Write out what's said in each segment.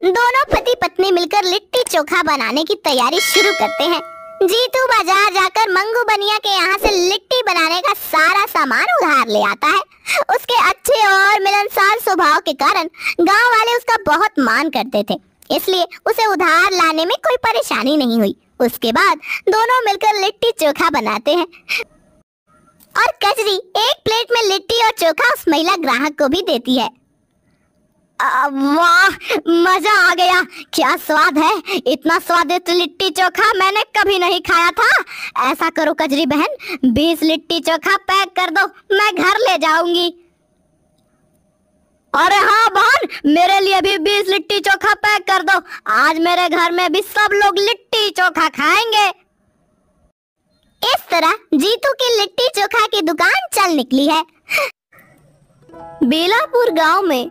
दोनों पति पत्नी मिलकर लिट्टी चोखा बनाने की तैयारी शुरू करते हैं। जीतू बाजार जाकर मंगू बनिया के यहाँ से लिट्टी बनाने का सारा सामान उधार ले आता है। उसके अच्छे और मिलनसार स्वभाव के कारण गांव वाले उसका बहुत मान करते थे, इसलिए उसे उधार लाने में कोई परेशानी नहीं हुई। उसके बाद दोनों मिलकर लिट्टी चोखा बनाते हैं और कजरी एक प्लेट में लिट्टी और चोखा उस महिला ग्राहक को भी देती है। वाह, मजा आ गया, क्या स्वाद है। इतना स्वादिष्ट लिट्टी चोखा मैंने कभी नहीं खाया था। ऐसा करो कजरी बहन, 20 लिट्टी चोखा पैक कर दो, मैं घर ले जाऊंगी। अरे हाँ बहन, मेरे लिए भी 20 लिट्टी चोखा पैक कर दो। आज मेरे घर में भी सब लोग लिट्टी चोखा खाएंगे। इस तरह जीतू की लिट्टी चोखा की दुकान चल निकली है। बेलापुर गांव में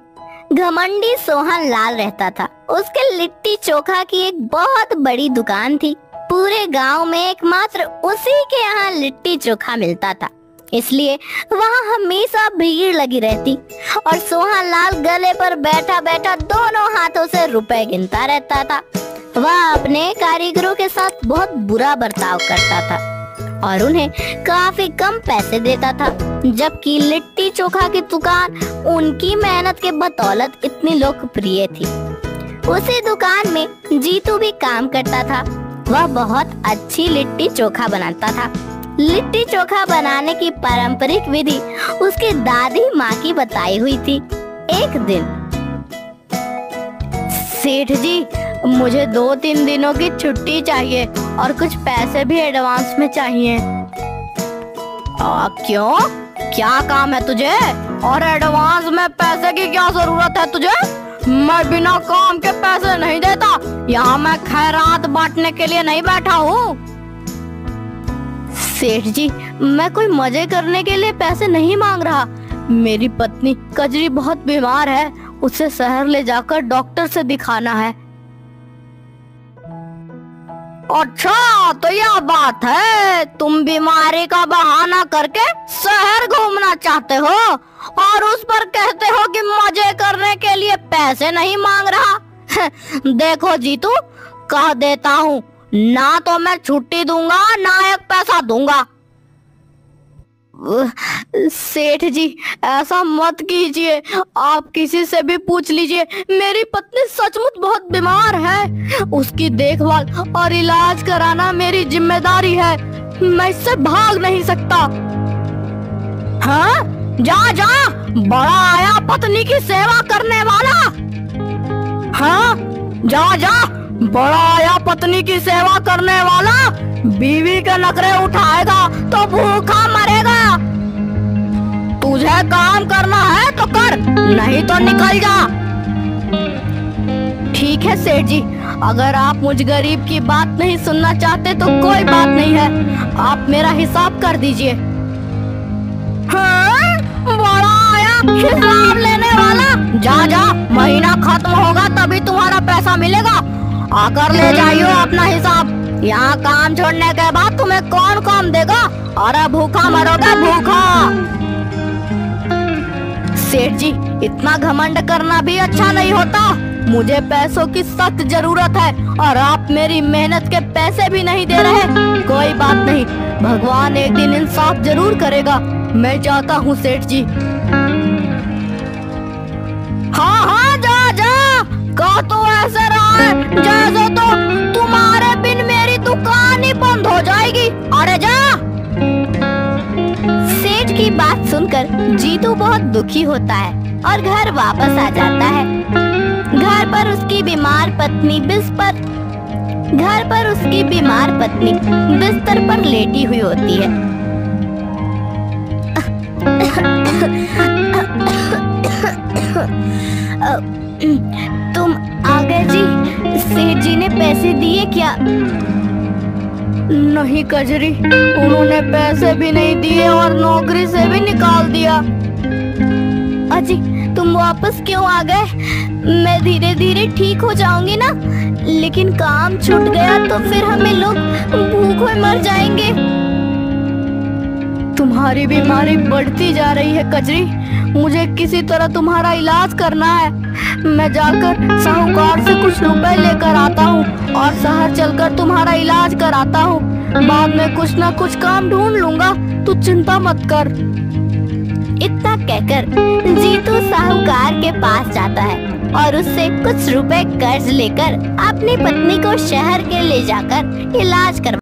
घमंडी सोहन लाल रहता था। उसके लिट्टी चोखा की एक बहुत बड़ी दुकान थी। पूरे गांव में एकमात्र उसी के यहाँ लिट्टी चोखा मिलता था, इसलिए वहाँ हमेशा भीड़ लगी रहती और सोहन लाल गले पर बैठा बैठा दोनों हाथों से रुपए गिनता रहता था। वह अपने कारीगरों के साथ बहुत बुरा बर्ताव करता था और उन्हें काफी कम पैसे देता था, जबकि लिट्टी चोखा की दुकान उनकी मेहनत के बदौलत इतनी लोकप्रिय थी। उसी दुकान में जीतू भी काम करता था। वह बहुत अच्छी लिट्टी चोखा बनाता था। लिट्टी चोखा बनाने की पारंपरिक विधि उसकी दादी माँ की बताई हुई थी। एक दिन, सेठ जी, मुझे 2-3 दिनों की छुट्टी चाहिए और कुछ पैसे भी एडवांस में चाहिए। क्यों, क्या काम है तुझे और एडवांस में पैसे की क्या जरूरत है तुझे? मैं बिना काम के पैसे नहीं देता। यहाँ मैं खैरात बांटने के लिए नहीं बैठा हूँ। सेठ जी, मैं कोई मजे करने के लिए पैसे नहीं मांग रहा। मेरी पत्नी कजरी बहुत बीमार है, उसे शहर ले जाकर डॉक्टर से दिखाना है। अच्छा, तो यह बात है, तुम बीमारी का बहाना करके शहर घूमना चाहते हो और उस पर कहते हो कि मजे करने के लिए पैसे नहीं मांग रहा। देखो जीतू, कह देता हूँ, ना तो मैं छुट्टी दूंगा ना एक पैसा दूंगा। सेठ जी, ऐसा मत कीजिए, आप किसी से भी पूछ लीजिए। मेरी पत्नी सचमुच बहुत बीमार है, उसकी देखभाल और इलाज कराना मेरी जिम्मेदारी है। मैं इससे भाग नहीं सकता। हाँ, जा जा, बड़ा आया पत्नी की सेवा करने वाला। हाँ, जा जा, बड़ा आया पत्नी की सेवा करने वाला। बीवी के नखरे उठाएगा तो भूखा मरेगा। तुझे काम करना है तो कर, नहीं तो निकल जा। ठीक है सेठ जी, अगर आप मुझ गरीब की बात नहीं सुनना चाहते तो कोई बात नहीं है, आप मेरा हिसाब कर दीजिए। हाँ, बड़ा आया हिसाब लेने वाला। जा जा, महीना खत्म होगा तभी तुम्हारा पैसा मिलेगा। आकर ले जाइयो अपना हिसाब। यहाँ काम छोड़ने के बाद तुम्हें कौन काम देगा? अरे भूखा मरोगे, भूखा। सेठ जी, इतना घमंड करना भी अच्छा नहीं होता। मुझे पैसों की सख्त जरूरत है और आप मेरी मेहनत के पैसे भी नहीं दे रहे। कोई बात नहीं, भगवान एक दिन इंसाफ जरूर करेगा। मैं जाता हूँ सेठ जी। हाँ हाँ, जा जा, कह तो ऐसे रहा है जैसे तो तुम्हारे बिन मेरी दुकान ही बंद हो जाएगी। अरे जा। सेठ की बात सुनकर जीतू बहुत दुखी होता है और घर वापस आ जाता है। घर पर उसकी बीमार पत्नी बिस्तर पर लेटी हुई होती है। तुम आ गए जी? सेठ जी ने पैसे दिए क्या? नहीं कजरी, उन्होंने पैसे भी नहीं दिए और नौकरी से भी निकाल दिया। अजी, तुम वापस क्यों आ गए? मैं धीरे धीरे ठीक हो जाऊंगी ना, लेकिन काम छूट गया तो फिर हमें लोग भूखे मर जाएंगे। तुम्हारी बीमारी बढ़ती जा रही है कजरी, मुझे किसी तरह तुम्हारा इलाज करना है। मैं जाकर साहूकार से कुछ रुपए लेकर आता हूँ और शहर चलकर तुम्हारा इलाज कराता हूँ। बाद में कुछ ना कुछ काम ढूंढ लूंगा, तू चिंता मत कर। इतना कहकर जीतू साहूकार के पास जाता है और उससे कुछ रुपए कर्ज लेकर अपनी पत्नी को शहर के ले जाकर इलाज करवा